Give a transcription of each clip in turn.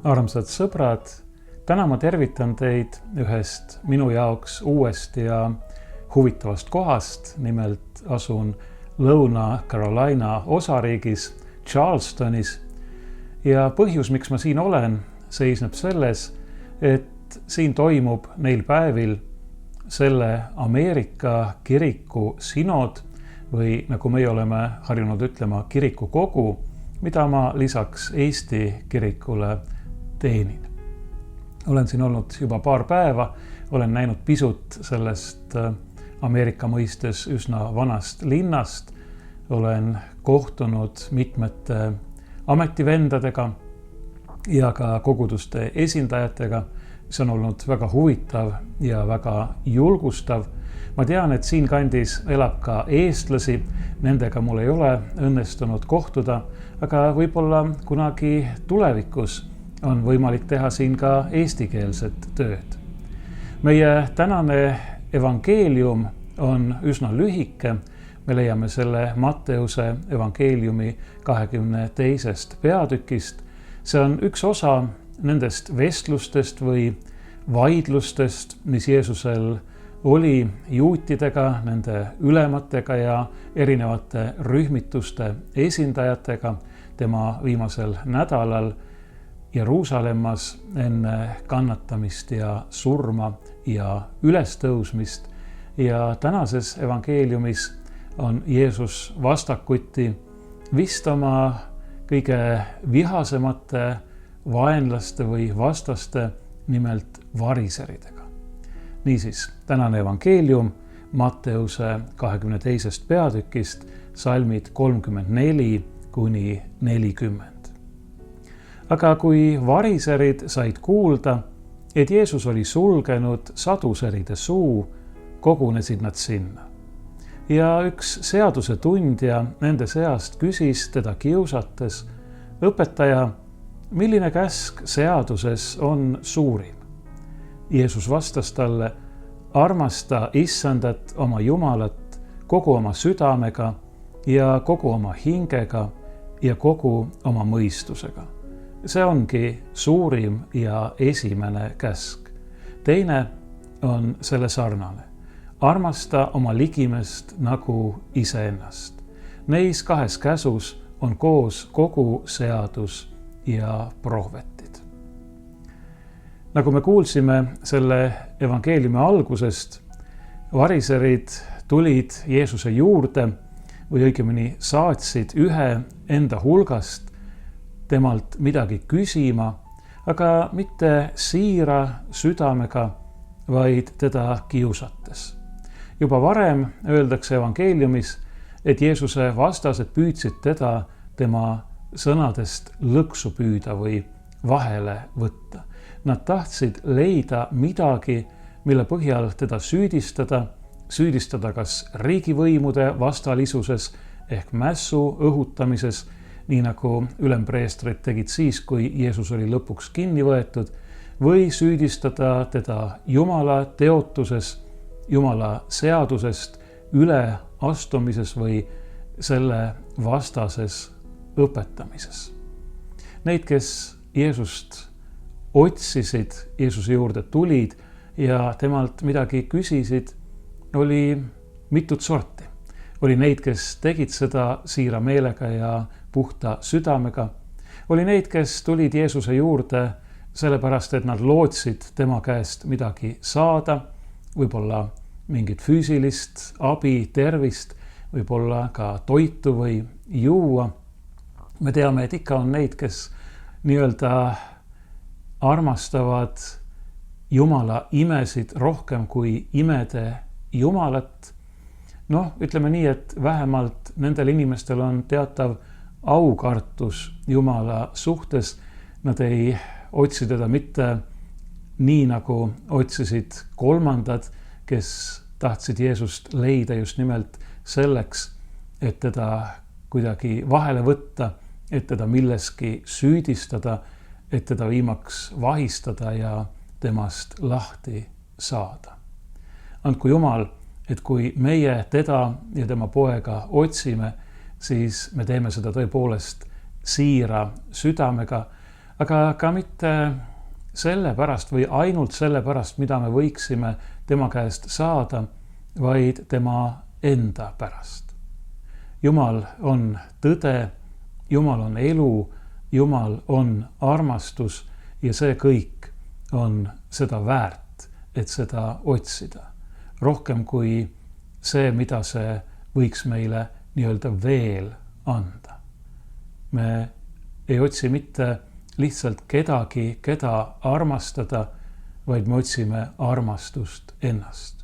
Armsad sõbrad, täna ma tervitan teid ühest minu jaoks uuest ja huvitavast kohast. Nimelt asun Lõuna-Carolina osariigis Charlestonis ja põhjus, miks ma siin olen, seisneb selles, et siin toimub neil päevil selle Ameerika kiriku sinod või nagu meie oleme harjunud ütlema, kirikukogu, mida ma lisaks Eesti kirikule teenin. Olen siin olnud juba paar päeva, olen näinud pisut sellest Ameerika mõistes üsna vanast linnast, olen kohtunud mitmete ametivendadega ja ka koguduste esindajatega. See on olnud väga huvitav ja väga julgustav. Ma tean, et siin kandis elab ka eestlasi, nendega mul ei ole õnnestunud kohtuda, aga võib-olla kunagi tulevikus on võimalik teha siin ka eestikeelset tööd. Meie tänane evangeelium on üsna lühike. Me leiame selle Matteuse evangeeliumi 22. peatükist. See on üks osa nendest vestlustest või vaidlustest, mis Jeesusel oli juutidega, nende ülematega ja erinevate rühmituste esindajatega tema viimasel nädalal Jeruusalemmas enne kannatamist ja surma ja ülestõusmist. Ja tänases evangeeliumis on Jeesus vastakuti vist oma kõige vihasemate vaenlaste või vastaste, nimelt variseridega. Niisiis, tänane evangeelium Matteuse 22. peatükist, salmid 34 kuni 40. Aga kui variserid said kuulda, et Jeesus oli sulgenud saduseride suu, kogunesid nad sinna. Ja üks seaduse tundja nende seast küsis teda kiusates: õpetaja, milline käsk seaduses on suurim? Jeesus vastas talle: armasta Issandat oma Jumalat kogu oma südamega ja kogu oma hingega ja kogu oma mõistusega. See ongi suurim ja esimene käsk. Teine on selle sarnane: armasta oma ligimest nagu iseennast. Neis kahes käsus on koos kogu seadus ja prohvetid. Nagu me kuulsime selle evangeeliumi algusest, variserid tulid Jeesuse juurde või õigemini saatsid ühe enda hulgast temalt midagi küsima, aga mitte siira südamega, vaid teda kiusates. Juba varem öeldakse evangeeliumis, et Jeesuse vastased püüdsid teda tema sõnadest lõksu püüda või vahele võtta. Nad tahtsid leida midagi, mille põhjal teda süüdistada kas riigivõimude vastalisuses ehk mässu õhutamises, nii nagu ülempreestrid tegid siis, kui Jeesus oli lõpuks kinni võetud, või süüdistada teda Jumala teotuses, Jumala seadusest üle astumises või selle vastases õpetamises. Neid, kes Jeesust otsisid, Jeesuse juurde tulid ja temalt midagi küsisid, oli mitut sorti. Oli neid, kes tegid seda siira meelega ja puhta südamega. Oli neid, kes tulid Jeesuse juurde sellepärast, et nad lootsid tema käest midagi saada, võib-olla mingit füüsilist abi, tervist, võib-olla ka toitu või juua. Me teame, et ikka on neid, kes nii-öelda armastavad Jumala imesid rohkem kui imede Jumalat. Ütleme nii, et vähemalt nendel inimestel on teatav aukartus Jumala suhtes. Nad ei otsi teda mitte nii, nagu otsisid kolmandad, kes tahtsid Jeesust leida just nimelt selleks, et teda kuidagi vahele võtta, et teda milleski süüdistada, et teda viimaks vahistada ja temast lahti saada. Andku Jumal, et kui meie teda ja tema poega otsime, siis me teeme seda tõepoolest siira südamega, aga ka mitte sellepärast või ainult sellepärast, mida me võiksime tema käest saada, vaid tema enda pärast. Jumal on tõde, Jumal on elu, Jumal on armastus ja see kõik on seda väärt, et seda otsida. Rohkem kui see, mida see võiks meile nii-öelda veel anda. Me ei otsi mitte lihtsalt kedagi, keda armastada, vaid me otsime armastust ennast.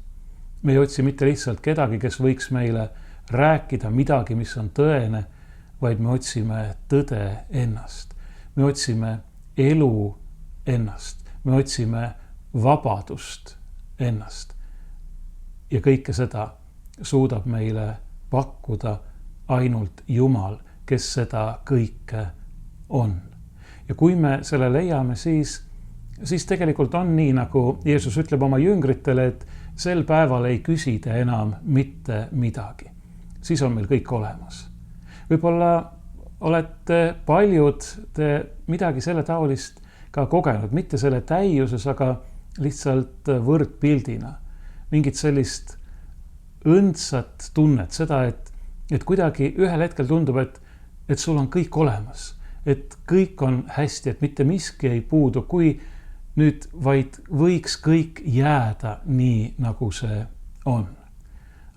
Me ei otsi mitte lihtsalt kedagi, kes võiks meile rääkida midagi, mis on tõene, vaid me otsime tõde ennast. Me otsime elu ennast. Me otsime vabadust ennast. Ja kõike seda suudab meile pakkuda ainult Jumal, kes seda kõike on. Ja kui me selle leiame, siis tegelikult on nii, nagu Jeesus ütleb oma jüngritele, et sel päeval ei küsida enam mitte midagi. Siis on meil kõik olemas. Võib-olla olete paljud te midagi selle taolist ka kogenud, mitte selle täiuses, aga lihtsalt võrdpildina. Mingit sellist õndsat tunnet, seda, et kuidagi ühel hetkel tundub, et sul on kõik olemas, et kõik on hästi, et mitte miski ei puudu, kui nüüd vaid võiks kõik jääda nii, nagu see on.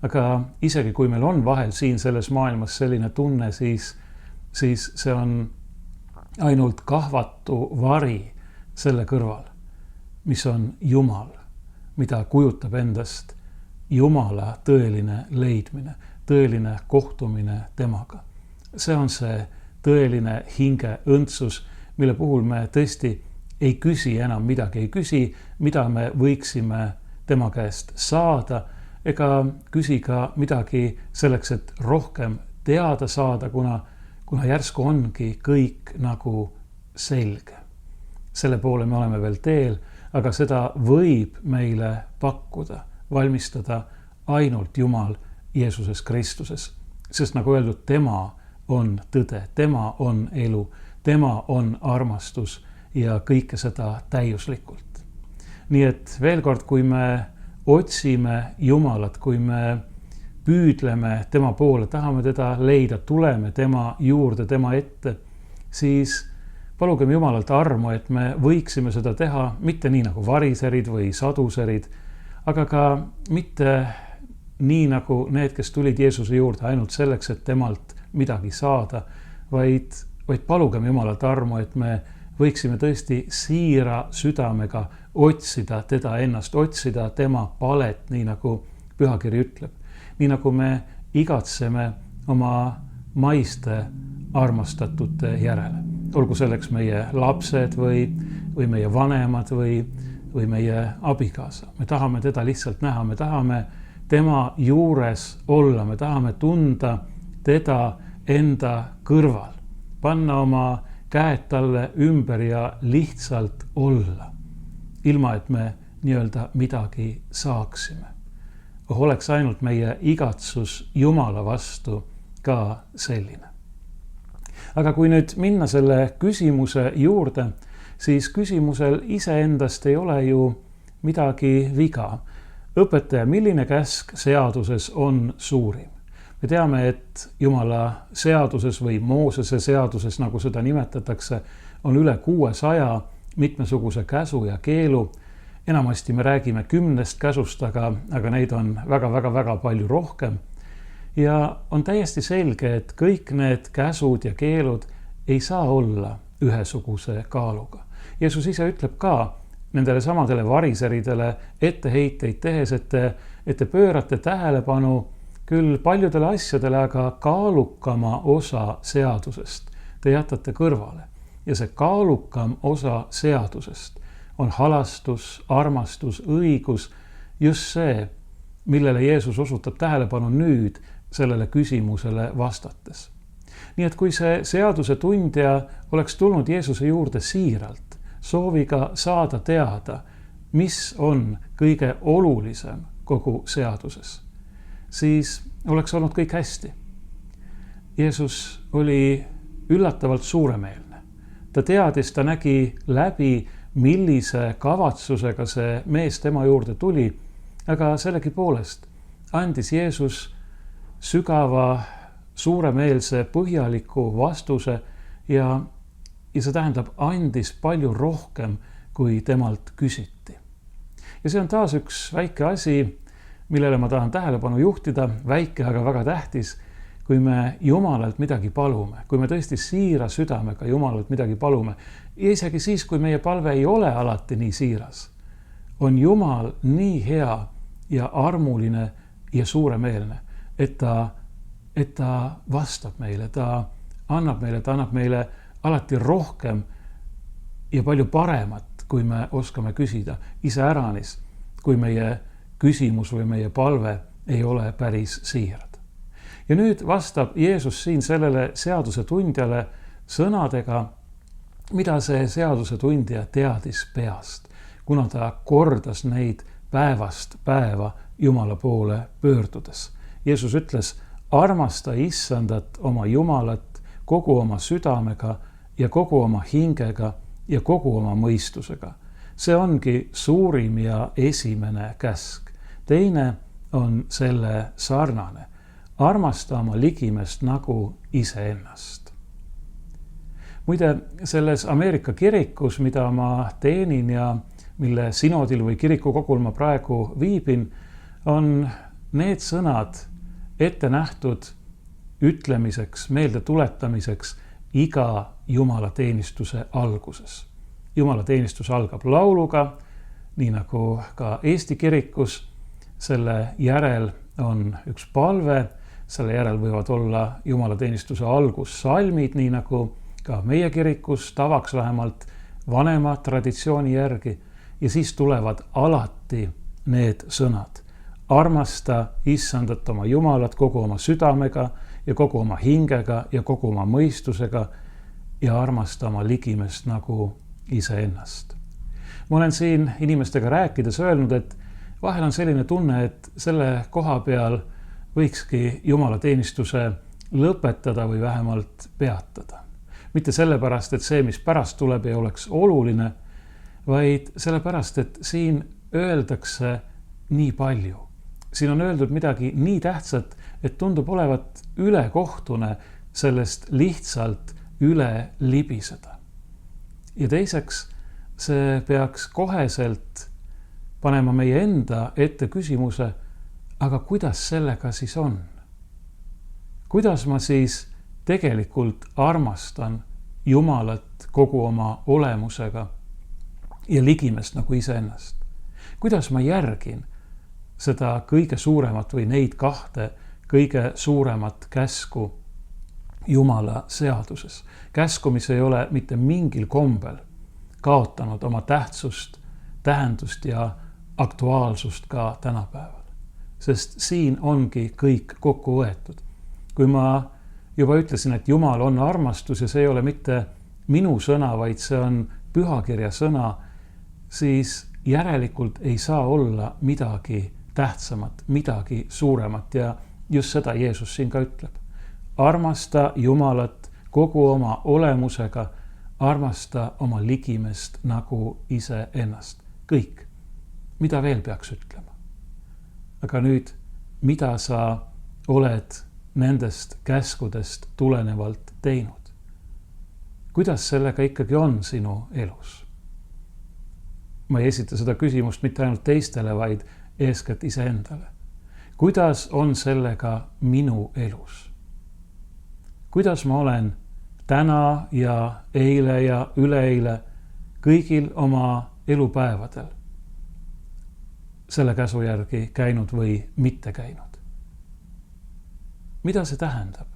Aga isegi kui meil on vahel siin selles maailmas selline tunne, siis see on ainult kahvatu vari selle kõrval, mis on Jumal, mida kujutab endast Jumala tõeline leidmine, tõeline kohtumine temaga. See on see tõeline hinge õndsus, mille puhul me tõesti ei küsi enam midagi, ei küsi, mida me võiksime tema käest saada, ega küsi ka midagi selleks, et rohkem teada saada, kuna järsku ongi kõik nagu selge. Selle poole me oleme veel teel, aga seda võib meile pakkuda, valmistada ainult Jumal Jeesuses Kristuses. Sest nagu öeldud, tema on tõde, tema on elu, tema on armastus ja kõike seda täiuslikult. Nii et veel kord, kui me otsime Jumalat, kui me püüdleme tema poole, tahame teda leida, tuleme tema juurde, tema ette, siis palugem Jumalalt armu, et me võiksime seda teha mitte nii nagu variserid või saduserid, aga ka mitte nii nagu need, kes tulid Jeesuse juurde ainult selleks, et temalt midagi saada, vaid palugem Jumalalt armu, et me võiksime tõesti siira südamega otsida teda ennast, otsida tema palet, nii nagu Pühakiri ütleb. Nii nagu me igatseme oma maiste armastatute järele. Olgu selleks meie lapsed või meie vanemad või meie abikaasa. Me tahame teda lihtsalt näha, me tahame tema juures olla, me tahame tunda teda enda kõrval, panna oma käed talle ümber ja lihtsalt olla, ilma et me nii-öelda midagi saaksime. Oleks ainult meie igatsus Jumala vastu ka selline. Aga kui nüüd minna selle küsimuse juurde, siis küsimusel iseendast ei ole ju midagi viga. Õpetaja, milline käsk seaduses on suurim? Me teame, et Jumala seaduses või Moosese seaduses, nagu seda nimetatakse, on üle 600 mitmesuguse käsu ja keelu. Enamasti me räägime 10 käsust, aga neid on väga palju rohkem. Ja on täiesti selge, et kõik need käsud ja keelud ei saa olla ühesuguse kaaluga. Jeesus ise ütleb ka nendele samadele variseridele etteheiteid tehes, et te pöörate tähelepanu küll paljudele asjadele, aga kaalukama osa seadusest te jätate kõrvale. Ja see kaalukam osa seadusest on halastus, armastus, õigus, just see, millele Jeesus osutab tähelepanu nüüd sellele küsimusele vastates. Nii et kui see seaduse tundja oleks tulnud Jeesuse juurde siiralt, sooviga saada teada, mis on kõige olulisem kogu seaduses, siis oleks olnud kõik hästi. Jeesus oli üllatavalt suuremeelne. Ta teadis, ta nägi läbi, millise kavatsusega see mees tema juurde tuli, aga sellegipoolest andis Jeesus sügava, suuremeelse, põhjaliku vastuse ja see tähendab, andis palju rohkem, kui temalt küsiti. Ja see on taas üks väike asi, millele ma tahan tähelepanu juhtida, väike, aga väga tähtis, kui me Jumalalt midagi palume, kui me tõesti siira südamega Jumalalt midagi palume, ja isegi siis, kui meie palve ei ole alati nii siiras, on Jumal nii hea ja armuline ja suuremeelne, et ta vastab meile, ta annab meile alati rohkem ja palju paremat, kui me oskame küsida, iseäranis, kui meie küsimus või meie palve ei ole päris siirad. Ja nüüd vastab Jeesus siin sellele seadusetundjale sõnadega, mida see seadusetundja teadis peast, kuna ta kordas neid päevast päeva Jumala poole pöördudes. Jeesus ütles, armasta Issandat oma Jumalat kogu oma südamega ja kogu oma hingega ja kogu oma mõistusega. See ongi suurim ja esimene käsk. Teine on selle sarnane. Armasta oma ligimest nagu iseennast. Muide, selles Ameerika kirikus, mida ma teenin ja mille sinodil või kirikukogul ma praegu viibin, on need sõnad ette nähtud ütlemiseks, meelde tuletamiseks iga jumalateenistuse alguses. Jumalateenistus algab lauluga, nii nagu ka Eesti kirikus. Selle järel on üks palve, selle järel võivad olla jumalateenistuse algussalmid, nii nagu ka meie kirikus, tavaks vähemalt vanema traditsiooni järgi. Ja siis tulevad alati need sõnad. Armasta Issandat oma Jumalat kogu oma südamega ja kogu oma hingega ja kogu oma mõistusega ja armasta oma ligimest nagu iseennast. Ma olen siin inimestega rääkides öelnud, et vahel on selline tunne, et selle koha peal võikski jumalateenistuse lõpetada või vähemalt peatada. Mitte sellepärast, et see, mis pärast tuleb, ei oleks oluline, vaid sellepärast, et siin öeldakse nii palju. Siin on öeldud midagi nii tähtsat, et tundub olevat ülekohtune sellest lihtsalt üle libiseda. Ja teiseks, see peaks koheselt panema meie enda ette küsimuse, aga kuidas sellega siis on? Kuidas ma siis tegelikult armastan Jumalat kogu oma olemusega ja ligimest nagu iseennast? Kuidas ma järgin seda kõige suuremat või neid kahte kõige suuremat käsku Jumala seaduses? Käsku, mis ei ole mitte mingil kombel kaotanud oma tähtsust, tähendust ja aktuaalsust ka tänapäeval. Sest siin ongi kõik kokku võetud. Kui ma juba ütlesin, et Jumal on armastus ja see ei ole mitte minu sõna, vaid see on pühakirja sõna, siis järelikult ei saa olla midagi tähtsamat, midagi suuremat ja just seda Jeesus siin ka ütleb. Armasta Jumalat kogu oma olemusega, armasta oma ligimest nagu iseennast. Kõik. Mida veel peaks ütlema? Aga nüüd, mida sa oled nendest käskudest tulenevalt teinud? Kuidas sellega ikkagi on sinu elus? Ma ei esita seda küsimust mitte ainult teistele, vaid eeskätt iseendale. Kuidas on sellega minu elus? Kuidas ma olen täna ja eile ja üleeile kõigil oma elupäevadel selle käsu järgi käinud või mitte käinud? Mida see tähendab?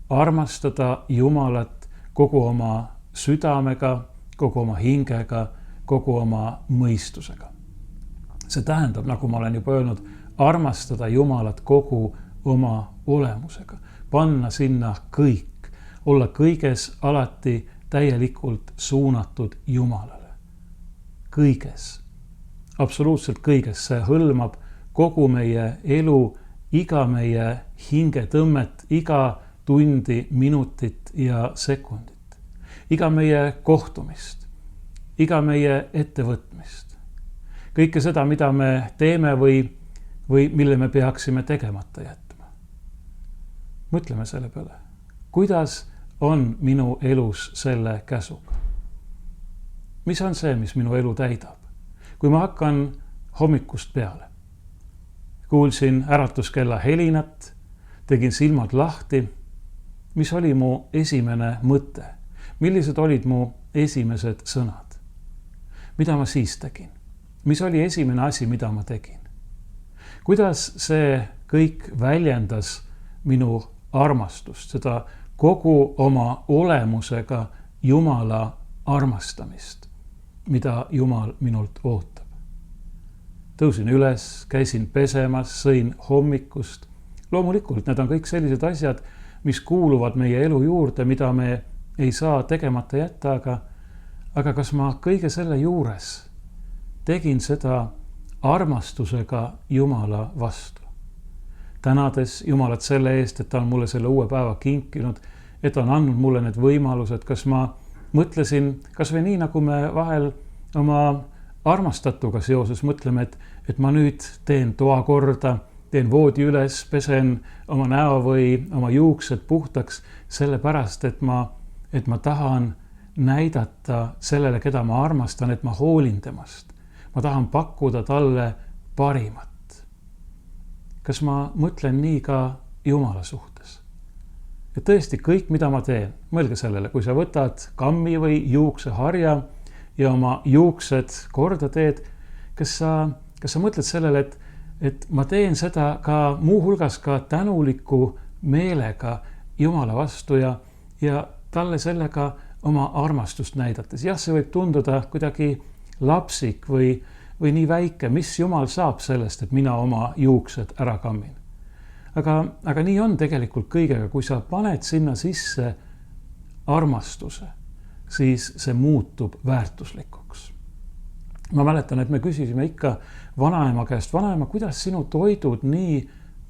Armastada Jumalat kogu oma südamega, kogu oma hingega, kogu oma mõistusega. See tähendab, nagu ma olen juba öelnud, armastada Jumalat kogu oma olemusega, panna sinna kõik, olla kõiges alati täielikult suunatud Jumalale. Kõiges, absoluutselt kõiges, see hõlmab kogu meie elu, iga meie hingetõmmet, iga tundi, minutit ja sekundit. iga meie kohtumist, iga meie ettevõtmist, kõike seda, mida me teeme või mille me peaksime tegemata jätma. Mõtleme selle peale, kuidas on minu elus selle käsuga? Mis on see, mis minu elu täidab? Kui ma hakkan hommikust peale, kuulsin äratuskella helinat, tegin silmad lahti, mis oli mu esimene mõte? Millised olid mu esimesed sõnad? Mida ma siis tegin? Mis oli esimene asi, mida ma tegin? Kuidas see kõik väljendas minu armastust, seda kogu oma olemusega Jumala armastamist, mida Jumal minult ootab? Tõusin üles, käisin pesemas, sõin hommikust. Loomulikult need on kõik sellised asjad, mis kuuluvad meie elu juurde, mida me ei saa tegemata jätta, aga kas ma kõige selle juures tegin seda armastusega Jumala vastu? Tänades Jumalat selle eest, et ta on mulle selle uue päeva kinkinud, et ta on andnud mulle need võimalused, kas ma mõtlesin, kas või nii, nagu me vahel oma armastatuga seoses mõtleme, et ma nüüd teen toa korda, teen voodi üles, pesen oma näo või oma juuksed puhtaks, sellepärast, et ma tahan näidata sellele, keda ma armastan, et ma hoolin temast. Ma tahan pakkuda talle parimat. Kas ma mõtlen nii ka Jumala suhtes? Ja tõesti kõik, mida ma teen, mõelge sellele, kui sa võtad kammi või juukseharja ja oma juuksed korda teed, kas sa mõtled sellele, et ma teen seda ka muuhulgas ka tänuliku meelega Jumala vastu ja talle sellega oma armastust näidates. Jah, see võib tunduda kuidagi lapsik või nii väike, mis Jumal saab sellest, et mina oma juuksed ära kammin. Aga nii on tegelikult kõigega, kui sa paned sinna sisse armastuse, siis see muutub väärtuslikuks. Ma mäletan, et me küsisime ikka vanaema käest, vanaema, kuidas sinu toidud nii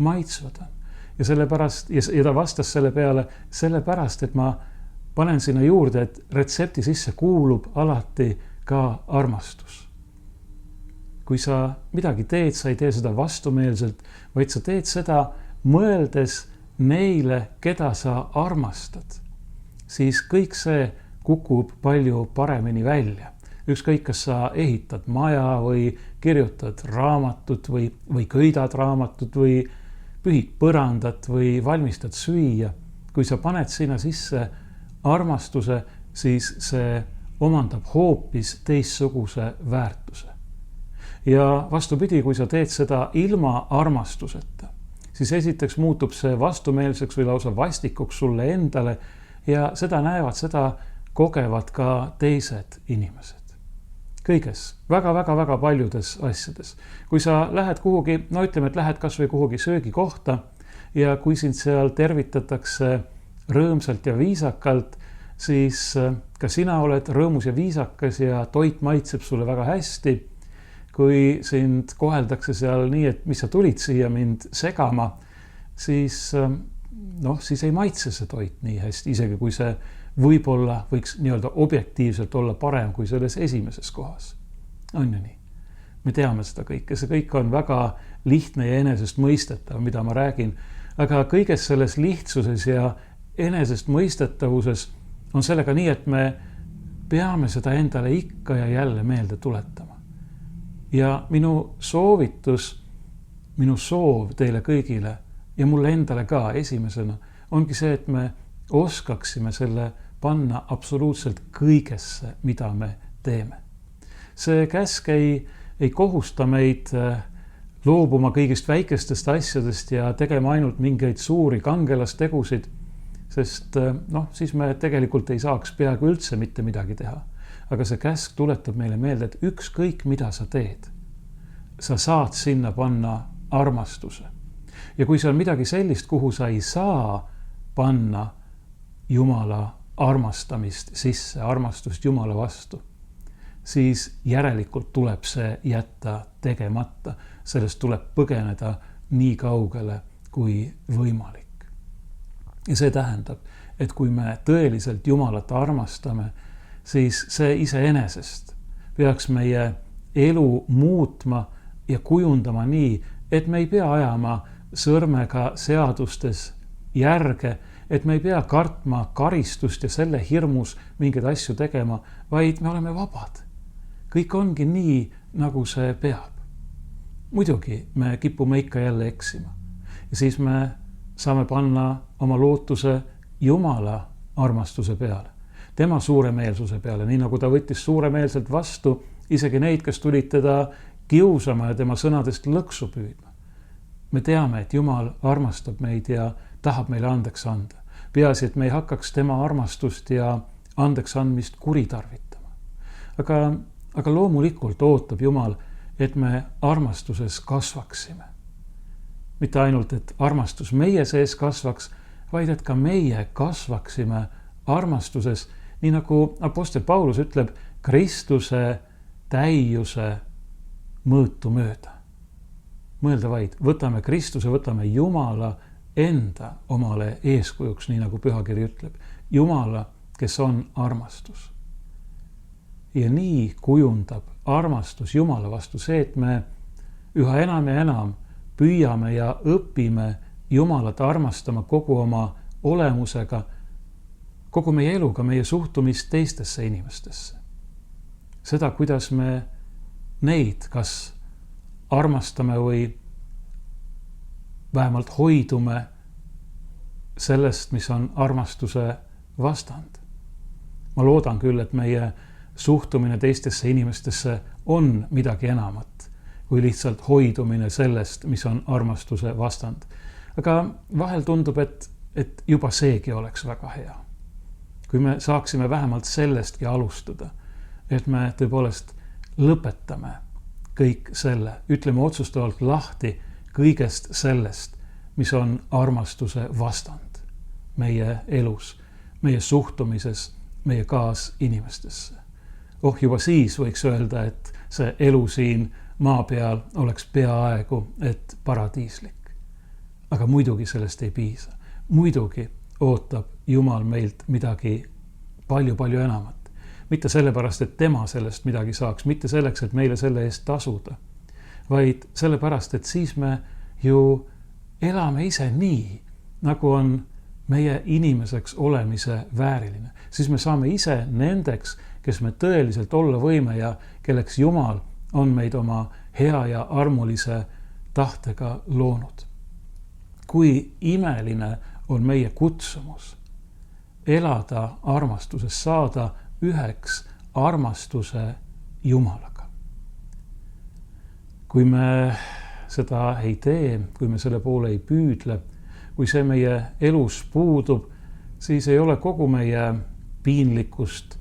maitsvad on? Ja ta vastas selle peale, sellepärast, et ma panen sinna juurde, et retsepti sisse kuulub alati ka armastus. Kui sa midagi teed, sa ei tee seda vastumeelselt, vaid sa teed seda mõeldes neile, keda sa armastad, siis kõik see kukub palju paremini välja. Ükskõik, kas sa ehitad maja või kirjutad raamatut või köidad raamatut või pühid põrandat või valmistad süüa. Kui sa paned sinna sisse armastuse, siis see omandab hoopis teistsuguse väärtuse. Ja vastupidi, kui sa teed seda ilma armastuseta, siis esiteks muutub see vastumeelseks või lausa vastikuks sulle endale ja seda näevad, seda kogevad ka teised inimesed. Kõiges, väga paljudes asjades. Kui sa lähed kuhugi, ütleme, et lähed kas või kuhugi söögikohta ja kui sind seal tervitatakse rõõmsalt ja viisakalt, siis ka sina oled rõõmus ja viisakas ja toit maitseb sulle väga hästi. Kui sind koheldakse seal nii, et mis sa tulid siia mind segama, siis ei maitse see toit nii hästi, isegi kui see võib-olla võiks nii-öelda objektiivselt olla parem kui selles esimeses kohas. On ju nii? Me teame seda kõike, see kõik on väga lihtne ja enesest mõistetav, mida ma räägin, aga kõiges selles lihtsuses ja enesest mõistetavuses on sellega nii, et me peame seda endale ikka ja jälle meelde tuletama. Ja minu soovitus, minu soov teile kõigile ja mulle endale ka esimesena ongi see, et me oskaksime selle panna absoluutselt kõigesse, mida me teeme. See käsk ei kohusta meid loobuma kõigist väikestest asjadest ja tegema ainult mingeid suuri kangelastegusid, sest siis me tegelikult ei saaks peaaegu üldse mitte midagi teha. Aga see käsk tuletab meile meelde, et ükskõik mida sa teed, sa saad sinna panna armastuse. Ja kui see on midagi sellist, kuhu sa ei saa panna Jumala armastamist sisse, armastust Jumala vastu, siis järelikult tuleb see jätta tegemata. Sellest tuleb põgeneda nii kaugele kui võimalik. Ja see tähendab, et kui me tõeliselt Jumalat armastame, siis see iseenesest peaks meie elu muutma ja kujundama nii, et me ei pea ajama sõrmega seadustes järge, et me ei pea kartma karistust ja selle hirmus mingeid asju tegema, vaid me oleme vabad. Kõik ongi nii, nagu see peab. Muidugi me kipume ikka jälle eksima. Ja siis me saame panna oma lootuse Jumala armastuse peale, tema suuremeelsuse peale, nii nagu ta võttis suuremeelselt vastu isegi neid, kes tulid teda kiusama ja tema sõnadest lõksu püüdma. Me teame, et Jumal armastab meid ja tahab meile andeks anda. Peaasi, et me ei hakkaks tema armastust ja andeks andmist kuritarvitama. Aga loomulikult ootab Jumal, et me armastuses kasvaksime. Mitte ainult, et armastus meie sees kasvaks, vaid et ka meie kasvaksime armastuses, nii nagu apostel Paulus ütleb, Kristuse täiuse mõõtu mööda. Mõelda vaid, võtame Kristuse, võtame Jumala enda omale eeskujuks, nii nagu pühakiri ütleb. Jumala, kes on armastus. Ja nii kujundab armastus Jumala vastu see, et me üha enam ja enam püüame ja õpime Jumalat armastama kogu oma olemusega, kogu meie eluga, meie suhtumist teistesse inimestesse. Seda, kuidas me neid kas armastame või vähemalt hoidume sellest, mis on armastuse vastand. Ma loodan küll, et meie suhtumine teistesse inimestesse on midagi enamat kui lihtsalt hoidumine sellest, mis on armastuse vastand. Aga vahel tundub, et juba seegi oleks väga hea. Kui me saaksime vähemalt sellestki alustada, et me tõepoolest lõpetame kõik selle, ütleme otsustavalt lahti kõigest sellest, mis on armastuse vastand meie elus, meie suhtumises, meie kaasinimestesse. Juba siis võiks öelda, et see elu siin maa peal oleks peaaegu et paradiislik. Aga muidugi sellest ei piisa. Muidugi ootab Jumal meilt midagi palju-palju enamat. Mitte sellepärast, et tema sellest midagi saaks, mitte selleks, et meile selle eest tasuda, vaid sellepärast, et siis me ju elame ise nii, nagu on meie inimeseks olemise vääriline. Siis me saame ise nendeks, kes me tõeliselt olla võime ja kelleks Jumal on meid oma hea ja armulise tahtega loonud. Kui imeline on meie kutsumus elada armastuses, saada üheks armastuse Jumalaga. Kui me seda ei tee, kui me selle poole ei püüdle, kui see meie elus puudub, siis ei ole kogu meie piinlikust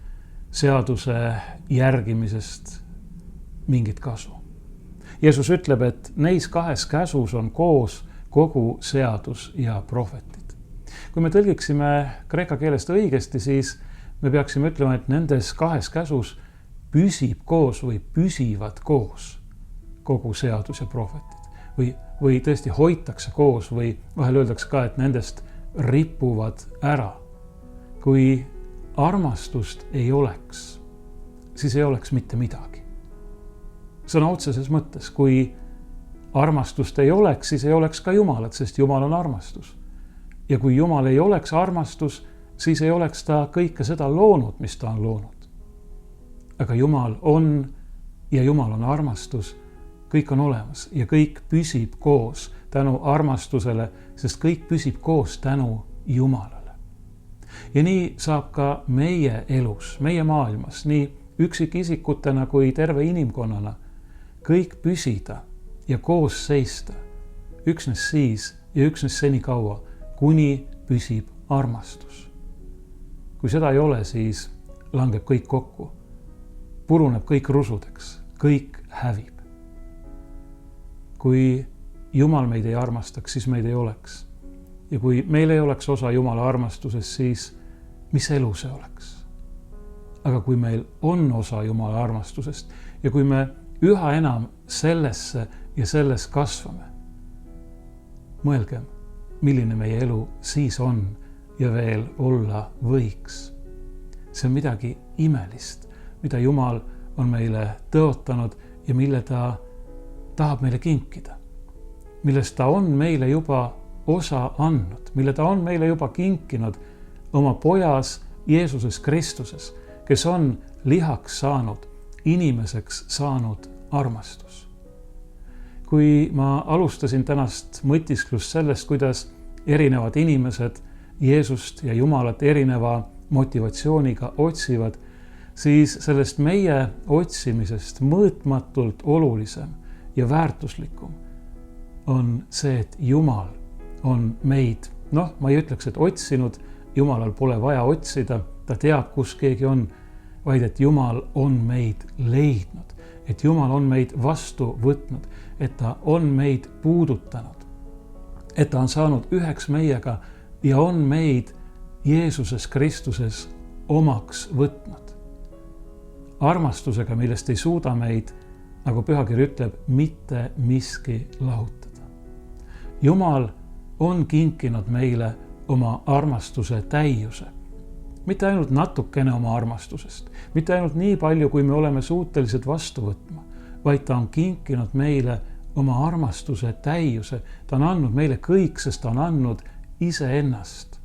seaduse järgimisest mingit kasu. Jeesus ütleb, et neis 2 käsus on koos kogu seadus ja prohvetid. Kui me tõlgiksime kreeka keelest õigesti, siis me peaksime ütlema, et nendes 2 käsus püsib koos või püsivad koos kogu seadus ja prohvetid. Või tõesti hoitakse koos või vahel öeldakse ka, et nendest ripuvad ära. Kui armastust ei oleks, siis ei oleks mitte midagi. Sõna otseses mõttes, kui armastust ei oleks, siis ei oleks ka Jumalat, sest Jumal on armastus. Ja kui Jumal ei oleks armastus, siis ei oleks ta kõike seda loonud, mis ta on loonud. Aga Jumal on ja Jumal on armastus, kõik on olemas ja kõik püsib koos tänu armastusele, sest kõik püsib koos tänu Jumalale. Ja nii saab ka meie elus, meie maailmas, nii üksikisikutena kui terve inimkonnana kõik püsida ja koos seista üksnes siis ja üksnes senikaua, kuni püsib armastus. Kui seda ei ole, siis langeb kõik kokku, puruneb kõik rusudeks, kõik hävib. Kui Jumal meid ei armastaks, siis meid ei oleks. Ja kui meil ei oleks osa Jumala armastuses, siis mis elu see oleks? Aga kui meil on osa Jumala armastusest ja kui me üha enam sellesse ja selles kasvame, mõelgem, milline meie elu siis on, ja veel olla võiks. See on midagi imelist, mida Jumal on meile tõotanud ja mille ta tahab meile kinkida. Millest ta on meile juba osa andnud, mille ta on meile juba kinkinud oma pojas Jeesuses Kristuses, kes on lihaks saanud, inimeseks saanud armastus. Kui ma alustasin tänast mõtisklust sellest, kuidas erinevad inimesed Jeesust ja Jumalat erineva motivatsiooniga otsivad, siis sellest meie otsimisest mõõtmatult olulisem ja väärtuslikum on see, et Jumal on meid, ma ei ütleks, et otsinud, Jumalal pole vaja otsida, ta teab, kus keegi on, vaid et Jumal on meid leidnud, et Jumal on meid vastu võtnud, et ta on meid puudutanud, et ta on saanud üheks meiega ja on meid Jeesuses Kristuses omaks võtnud. Armastusega, millest ei suuda meid, nagu pühakiri ütleb, mitte miski lahutada. Jumal on kinkinud meile oma armastuse täiuse. Mitte ainult natukene oma armastusest, mitte ainult nii palju, kui me oleme suutelised vastu võtma, vaid ta on kinkinud meile oma armastuse täiuse. Ta on andnud meile kõik, sest ta on andnud iseennast.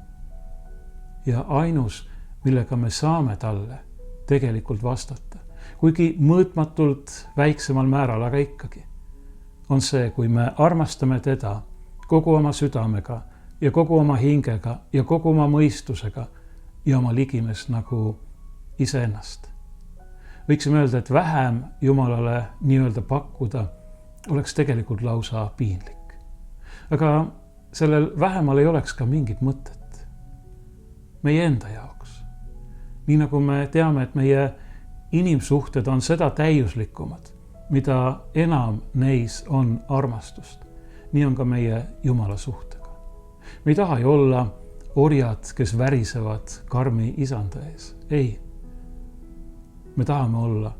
Ja ainus, millega me saame talle tegelikult vastata, kuigi mõõtmatult väiksemal määral, aga ikkagi, on see, kui me armastame teda kogu oma südamega ja kogu oma hingega ja kogu oma mõistusega ja oma ligimest nagu iseennast. Võiksime öelda, et vähem Jumalale nii-öelda pakkuda oleks tegelikult lausa piinlik. Aga sellel vähemal ei oleks ka mingit mõtet meie enda jaoks. Nii nagu me teame, et meie inimsuhted on seda täiuslikumad, mida enam neis on armastust. Nii on ka meie Jumala suhtega. Me ei taha ju olla orjad, kes värisevad karmi isanda ees. Ei. Me tahame olla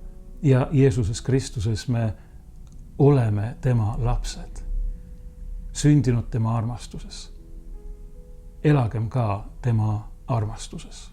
ja Jeesuses Kristuses me oleme tema lapsed, sündinud tema armastuses. Elagem ka tema armastuses.